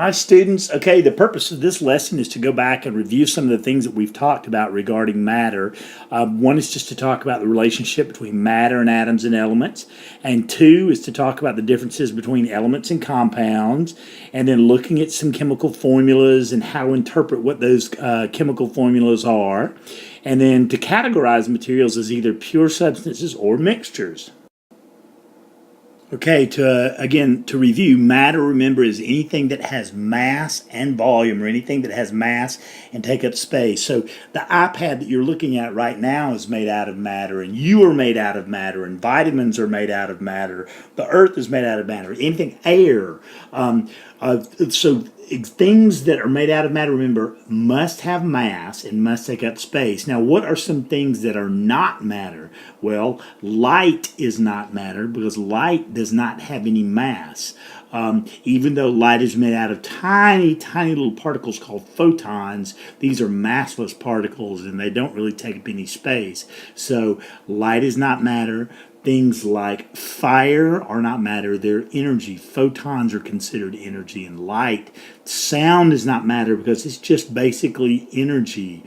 Hi, students. Okay, the purpose of this lesson is to go back and review some of the things that we've talked about regarding matter. One is just to talk about the relationship between matter and atoms and elements. And two is to talk about the differences between elements and compounds. And then looking at some chemical formulas and how to interpret what those chemical formulas are. And then to categorize materials as either pure substances or mixtures. Okay, to review, matter, remember, is anything that has mass and volume, or anything that has mass and take up space. So the iPad that you're looking at right now is made out of matter, and you are made out of matter, and vitamins are made out of matter. The earth is made out of matter. Anything, air. So things that are made out of matter, remember, must have mass and must take up space. Now, what are some things that are not matter? Well, light is not matter because light does not have any mass. Even though light is made out of tiny, tiny little particles called photons, these are massless particles and they don't really take up any space. So light is not matter. Things like fire are not matter, they're energy. Photons are considered energy, and light. Sound is not matter because it's just basically energy.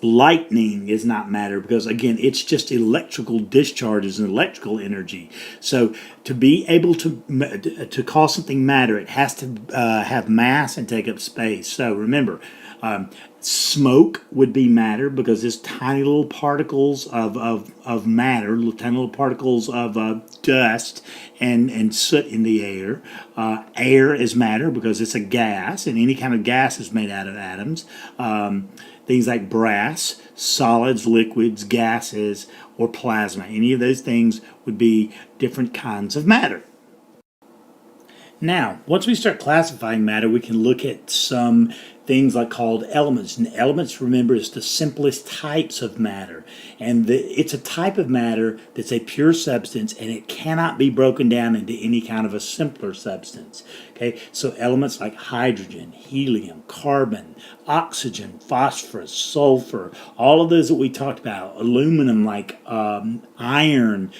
Lightning is not matter because, again, it's just electrical discharges and electrical energy. So to be able to call something matter, it has to have mass and take up space. So remember, smoke would be matter because it's tiny little particles of matter, tiny little particles of dust and soot in the air. Air is matter because it's a gas, and any kind of gas is made out of atoms. Things like brass, solids, liquids, gases, or plasma. Any of those things would be different kinds of matter. Now, once we start classifying matter, we can look at some things like called elements. And elements, remember, is the simplest types of matter. And it's a type of matter that's a pure substance, and it cannot be broken down into any kind of a simpler substance. Okay, so elements like hydrogen, helium, carbon, oxygen, phosphorus, sulfur, all of those that we talked about, aluminum like iron,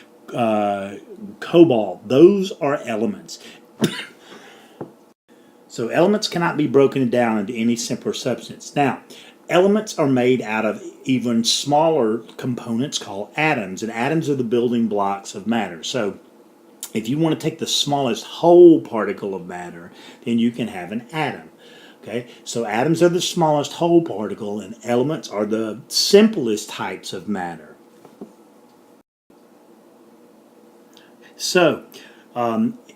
cobalt, those are elements. So elements cannot be broken down into any simpler substance. Now, elements are made out of even smaller components called atoms, and atoms are the building blocks of matter. So if you want to take the smallest whole particle of matter, then you can have an atom. Okay, so atoms are the smallest whole particle, and elements are the simplest types of matter. So,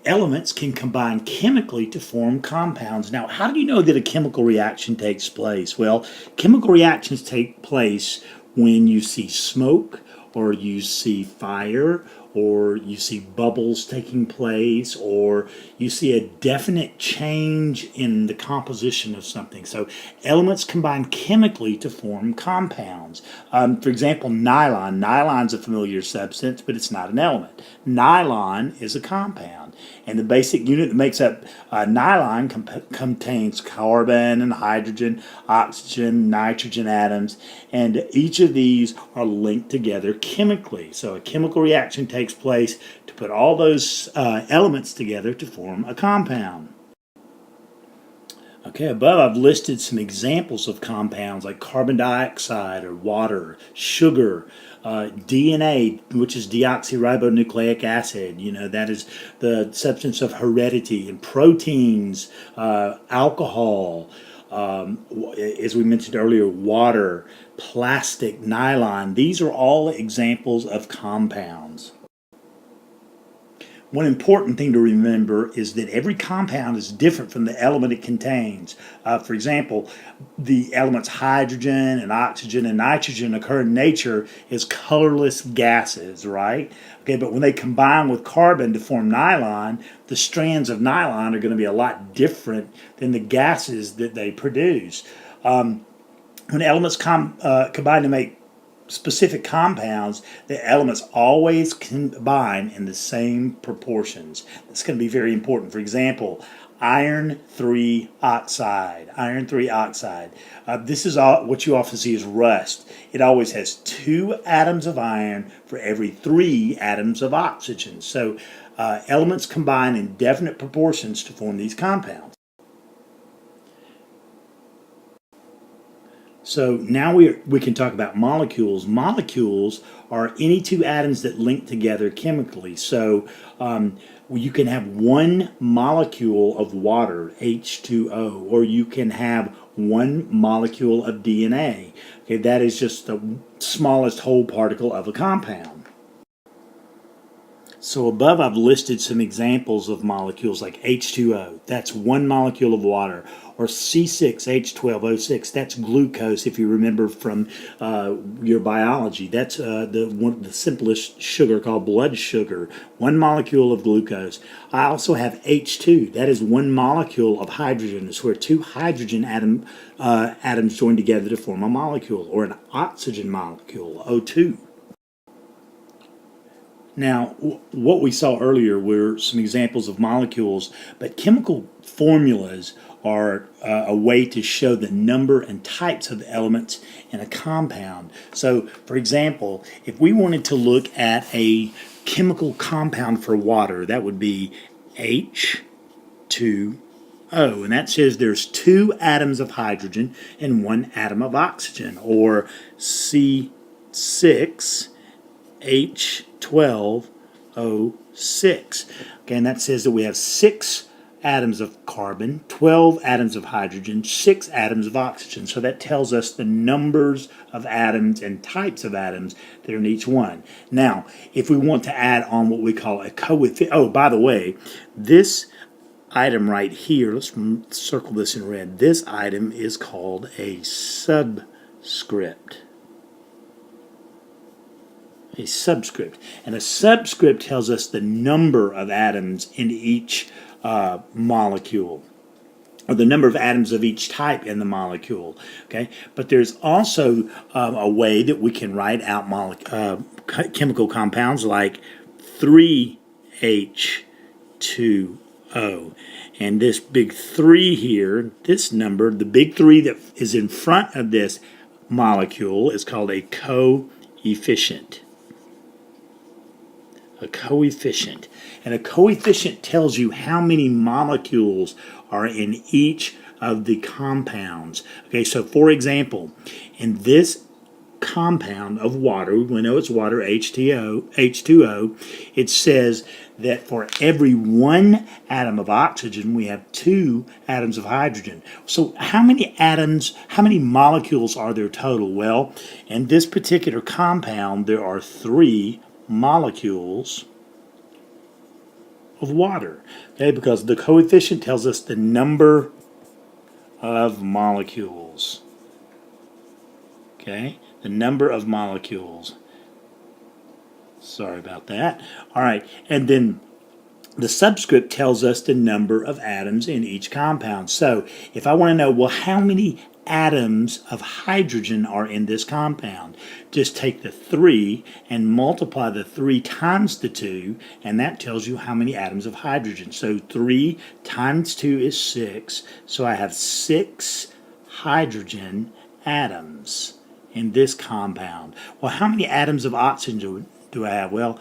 elements can combine chemically to form compounds. Now, how do you know that a chemical reaction takes place? Well, chemical reactions take place when you see smoke, or you see fire, or you see bubbles taking place, or you see a definite change in the composition of something. So elements combine chemically to form compounds. For example, nylon. Nylon's a familiar substance, but it's not an element. Nylon is a compound. And the basic unit that makes up nylon contains carbon and hydrogen, oxygen, nitrogen atoms, and each of these are linked together chemically. So a chemical reaction takes place to put all those elements together to form a compound. Okay, above I've listed some examples of compounds like carbon dioxide or water, sugar, DNA, which is deoxyribonucleic acid, that is the substance of heredity, and proteins, alcohol, as we mentioned earlier, water, plastic, nylon. These are all examples of compounds. One important thing to remember is that every compound is different from the element it contains. For example, the elements hydrogen and oxygen and nitrogen occur in nature as colorless gases, right? Okay, but when they combine with carbon to form nylon, the strands of nylon are going to be a lot different than the gases that they produce. When elements combine to make specific compounds, the elements always combine in the same proportions. That's going to be very important. For example, iron 3 oxide. Iron 3 oxide. This is what you often see as rust. It always has 2 atoms of iron for every 3 atoms of oxygen. So elements combine in definite proportions to form these compounds. So now we can talk about molecules. Molecules are any two atoms that link together chemically. So you can have one molecule of water, H2O, or you can have one molecule of DNA. Okay, that is just the smallest whole particle of a compound. So above I've listed some examples of molecules like H2O, that's one molecule of water, or C6H12O6, that's glucose if you remember from your biology. That's the simplest sugar called blood sugar, one molecule of glucose. I also have H2, that is one molecule of hydrogen. It's where two hydrogen atoms join together to form a molecule, or an oxygen molecule, O2. Now, what we saw earlier were some examples of molecules, but chemical formulas are a way to show the number and types of elements in a compound. So, for example, if we wanted to look at a chemical compound for water, that would be H2O, and that says there's two atoms of hydrogen and one atom of oxygen, or C6H12O6. Okay, and that says that we have 6 atoms of carbon, 12 atoms of hydrogen, 6 atoms of oxygen. So that tells us the numbers of atoms and types of atoms that are in each one. Now, if we want to add on what we call a coefficient, oh, by the way, this item right here, let's circle this in red, this item is called a subscript. A subscript. And a subscript tells us the number of atoms in each molecule, or the number of atoms of each type in the molecule. Okay, but there's also a way that we can write out chemical compounds like 3H2O. And this big 3 here, this number, the big 3 that is in front of this molecule is called a coefficient. A coefficient. And a coefficient tells you how many molecules are in each of the compounds. Okay, so for example, in this compound of water, we know it's water, H2O, it says that for every 1 atom of oxygen, we have 2 atoms of hydrogen. So how many atoms, how many molecules are there total? Well, in this particular compound, there are 3 molecules of water, okay, because the coefficient tells us the number of molecules, okay, the number of molecules. Sorry about that. All right, and then the subscript tells us the number of atoms in each compound. So if I want to know, well, how many atoms of hydrogen are in this compound, just take the 3 and multiply the 3 times the 2, and that tells you how many atoms of hydrogen. So 3 times 2 is 6, so I have 6 hydrogen atoms in this compound. Well, how many atoms of oxygen do I have? Well,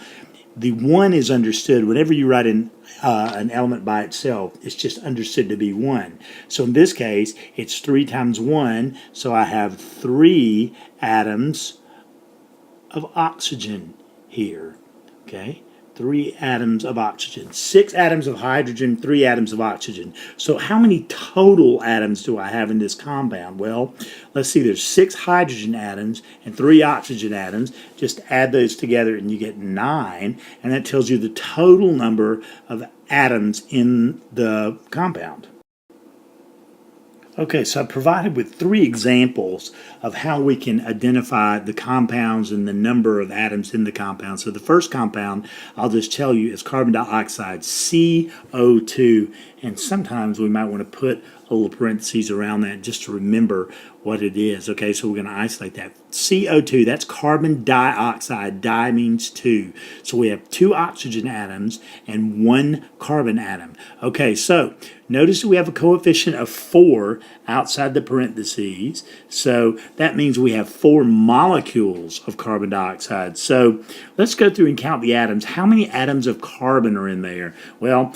the 1 is understood. Whenever you write an element by itself, it's just understood to be 1. So in this case, it's 3 times 1, so I have 3 atoms of oxygen here. Okay? 3 atoms of oxygen. 6 atoms of hydrogen, 3 atoms of oxygen. So how many total atoms do I have in this compound? Well, let's see, there's 6 hydrogen atoms and 3 oxygen atoms. Just add those together and you get 9, and that tells you the total number of atoms in the compound. Okay, so I provided with 3 examples of how we can identify the compounds and the number of atoms in the compound. So the first compound, I'll just tell you, is carbon dioxide, CO2, and sometimes we might want to put a little parentheses around that just to remember what it is. Okay, so we're going to isolate that. CO2, that's carbon dioxide. Di means 2. So we have 2 oxygen atoms and 1 carbon atom. Okay, so notice that we have a coefficient of 4 outside the parentheses. So that means we have 4 molecules of carbon dioxide. So let's go through and count the atoms. How many atoms of carbon are in there? Well,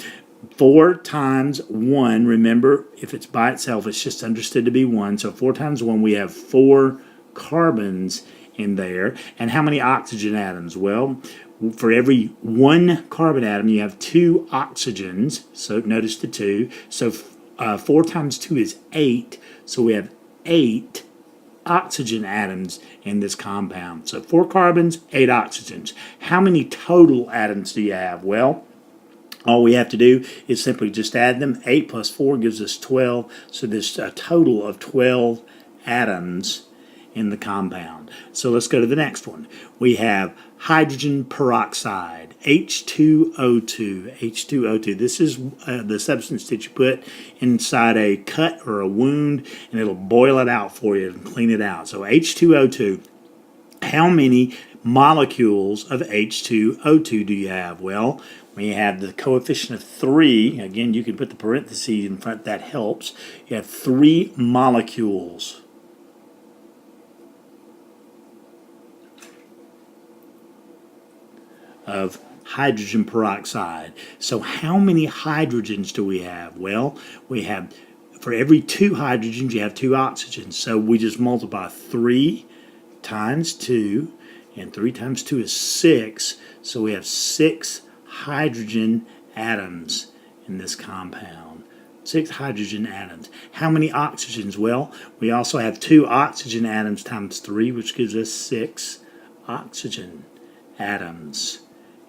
4 times 1, remember, if it's by itself, it's just understood to be 1. So 4 times 1, we have 4 carbons in there. And how many oxygen atoms? Well, for every 1 carbon atom, you have 2 oxygens. So notice the 2. So 4 times 2 is 8. So we have 8 oxygen atoms in this compound. So 4 carbons, 8 oxygens. How many total atoms do you have? Well, all we have to do is simply just add them. 8 plus 4 gives us 12. So there's a total of 12 atoms in the compound. So let's go to the next one. We have hydrogen peroxide, H2O2. H2O2. This is the substance that you put inside a cut or a wound, and it'll boil it out for you and clean it out. So H2O2. How many molecules of H2O2 do you have? Well, when you have the coefficient of 3, again, you can put the parentheses in front, that helps. You have 3 molecules of hydrogen peroxide. So how many hydrogens do we have? Well, we have, for every 2 hydrogens, you have 2 oxygens. So we just multiply 3 times 2, and 3 times 2 is 6. So we have 6 hydrogen atoms in this compound. 6 hydrogen atoms. How many oxygens? Well, we also have 2 oxygen atoms times 3, which gives us 6 oxygen atoms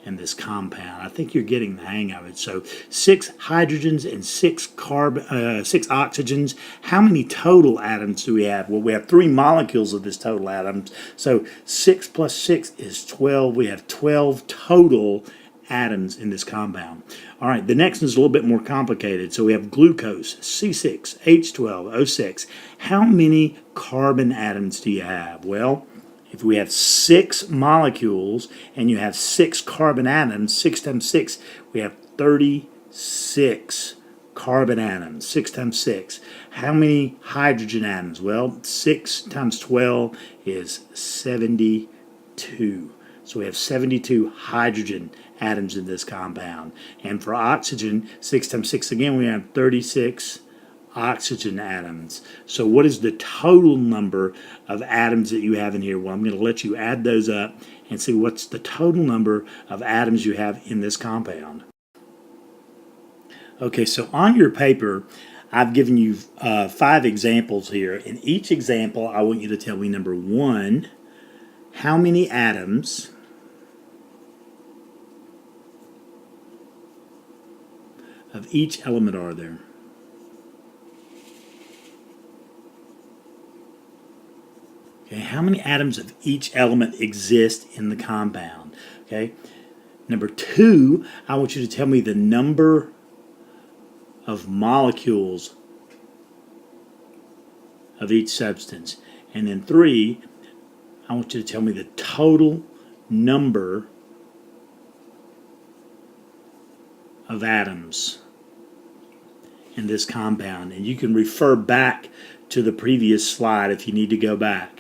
in this compound. I think you're getting the hang of it. So 6 hydrogens and 6 oxygens. How many total atoms do we have? Well, we have 3 molecules of this total atoms. So 6 plus 6 is 12. We have 12 total atoms in this compound. All right, the next one is a little bit more complicated. So we have glucose, C6H12O6. How many carbon atoms do you have? Well, if we have 6 molecules and you have 6 carbon atoms, 6 times 6, we have 36 carbon atoms. 6 times 6. How many hydrogen atoms? Well, 6 times 12 is 72. So we have 72 hydrogen atoms in this compound. And for oxygen, 6 times 6 again, we have 36 oxygen atoms. So what is the total number of atoms that you have in here? Well, I'm going to let you add those up and see what's the total number of atoms you have in this compound. Okay, so on your paper, I've given you 5 examples here. In each example, I want you to tell me, number 1, how many atoms of each element are there? Okay, how many atoms of each element exist in the compound? Okay. Number 2, I want you to tell me the number of molecules of each substance. And then 3, I want you to tell me the total number of atoms in this compound. And you can refer back to the previous slide if you need to go back.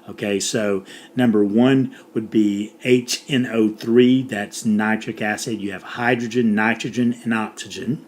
Okay, so number 1 would be HNO3, that's nitric acid. You have hydrogen, nitrogen, and oxygen.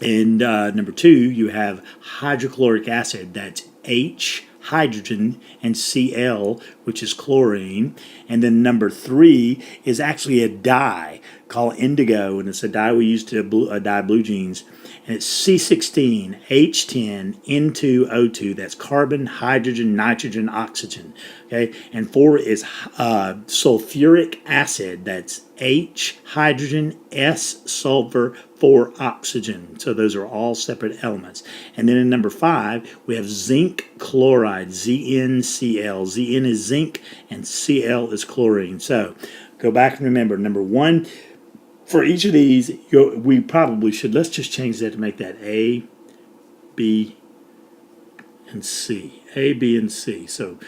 And number 2, you have hydrochloric acid, that's H, hydrogen, and Cl, which is chlorine. And then number 3 is actually a dye called indigo, and it's a dye we use to dye blue jeans. And it's C16H10N2O2. That's carbon, hydrogen, nitrogen, oxygen. Okay, and 4 is sulfuric acid. That's H, hydrogen, S, sulfur, 4, oxygen. So those are all separate elements. And then in number 5, we have zinc chloride, ZnCl. Zn is zinc, and Cl is chlorine. So go back and remember, number 1, for each of these, we probably should, let's just change that to make that A, B, and C. A, B, and C. So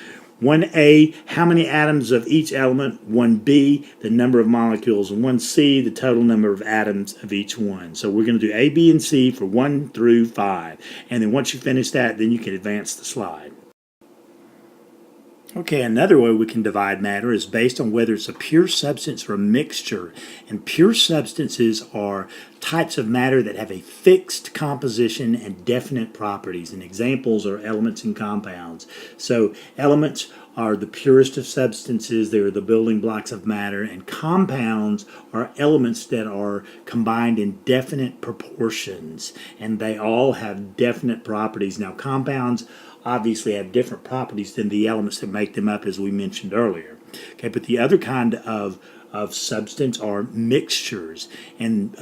1A, how many atoms of each element? 1B, the number of molecules. And 1C, the total number of atoms of each one. So we're going to do A, B, and C for 1 through 5. And then once you finish that, then you can advance the slide. Okay, another way we can divide matter is based on whether it's a pure substance or a mixture. And pure substances are types of matter that have a fixed composition and definite properties. And examples are elements and compounds. So elements are the purest of substances, they are the building blocks of matter, and compounds are elements that are combined in definite proportions, and they all have definite properties. Now, compounds obviously have different properties than the elements that make them up, as we mentioned earlier. Okay, but the other kind of substance are mixtures, and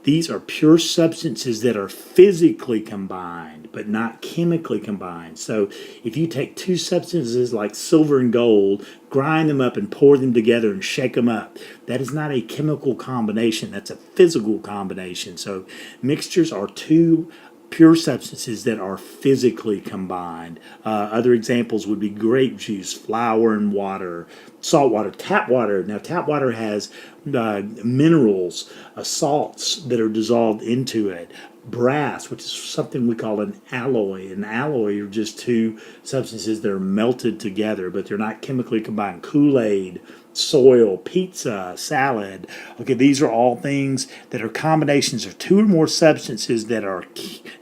these are pure substances that are physically combined but not chemically combined. So if you take two substances like silver and gold, grind them up and pour them together and shake them up, that is not a chemical combination, that's a physical combination. So mixtures are two pure substances that are physically combined. Other examples would be grape juice, flour and water, salt water, tap water. Now, tap water has minerals, salts that are dissolved into it. Brass, which is something we call an alloy. An alloy are just two substances that are melted together, but they're not chemically combined. Kool-Aid, soil, pizza, salad. Okay, these are all things that are combinations of two or more substances that are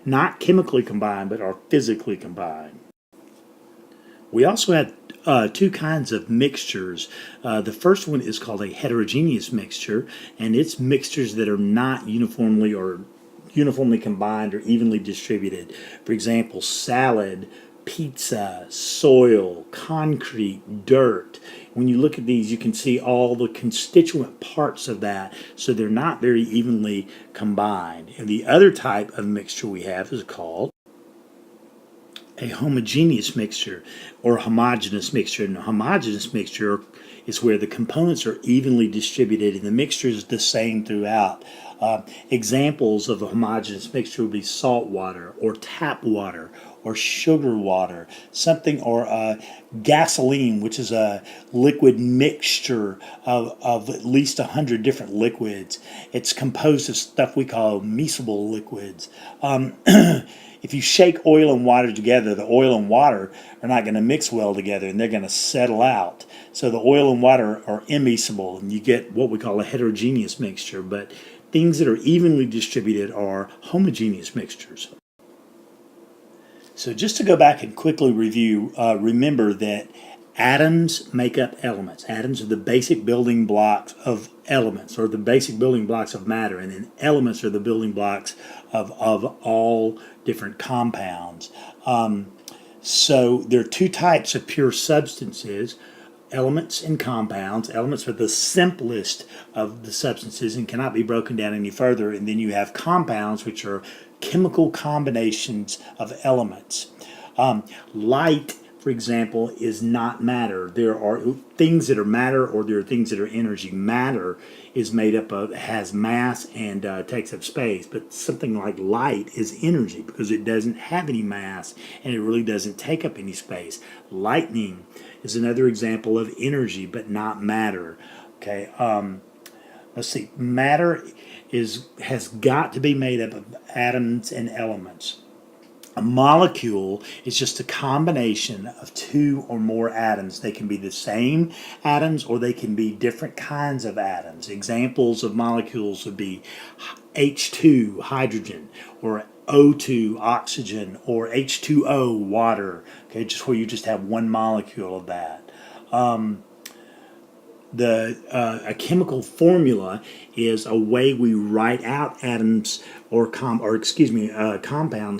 not chemically combined but are physically combined. We also have two kinds of mixtures. The first one is called a heterogeneous mixture, and it's mixtures that are not uniformly combined or evenly distributed. For example, salad, pizza, soil, concrete, dirt. When you look at these, you can see all the constituent parts of that, so they're not very evenly combined. And the other type of mixture we have is called a homogeneous mixture or homogeneous mixture. And a homogeneous mixture is where the components are evenly distributed and the mixture is the same throughout. Examples of a homogeneous mixture would be salt water or tap water or sugar water, something, or gasoline, which is a liquid mixture of at least 100 different liquids. It's composed of stuff we call miscible liquids. If you shake oil and water together, the oil and water are not going to mix well together and they're going to settle out. So the oil and water are immiscible and you get what we call a heterogeneous mixture. But things that are evenly distributed are homogeneous mixtures. So just to go back and quickly review, remember that atoms make up elements. Atoms are the basic building blocks of elements, or the basic building blocks of matter, and then elements are the building blocks of all different compounds. So there are two types of pure substances, elements and compounds. Elements are the simplest of the substances and cannot be broken down any further. And then you have compounds, which are chemical combinations of elements. Light, for example, is not matter. There are things that are matter or there are things that are energy. Matter is made up of, has mass and takes up space, but something like light is energy because it doesn't have any mass and it really doesn't take up any space. Lightning is another example of energy but not matter. Okay, let's see. Matter has got to be made up of atoms and elements. A molecule is just a combination of two or more atoms. They can be the same atoms or they can be different kinds of atoms. Examples of molecules would be H2, hydrogen, or O2, oxygen, or H2O, water. Okay, just where you just have one molecule of that. A chemical formula is a way we write out atoms or compounds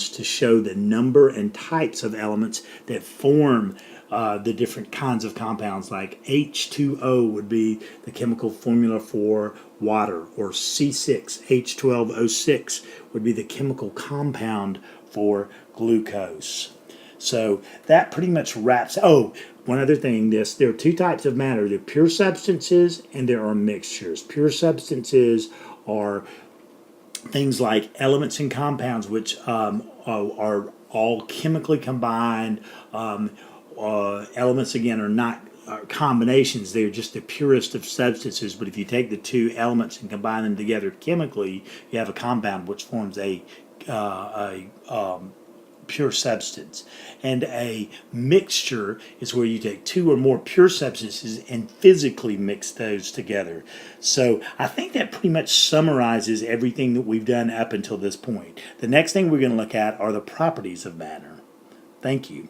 to show the number and types of elements that form the different kinds of compounds. Like H2O would be the chemical formula for water, or C6H12O6 would be the chemical compound for glucose. So that pretty much wraps. Oh, one other thing, there are two types of matter. There are pure substances and there are mixtures. Pure substances are things like elements and compounds, which are all chemically combined. Elements, again, are not combinations. They're just the purest of substances. But if you take the two elements and combine them together chemically, you have a compound which forms a pure substance. And a mixture is where you take two or more pure substances and physically mix those together. So I think that pretty much summarizes everything that we've done up until this point. The next thing we're going to look at are the properties of matter. Thank you.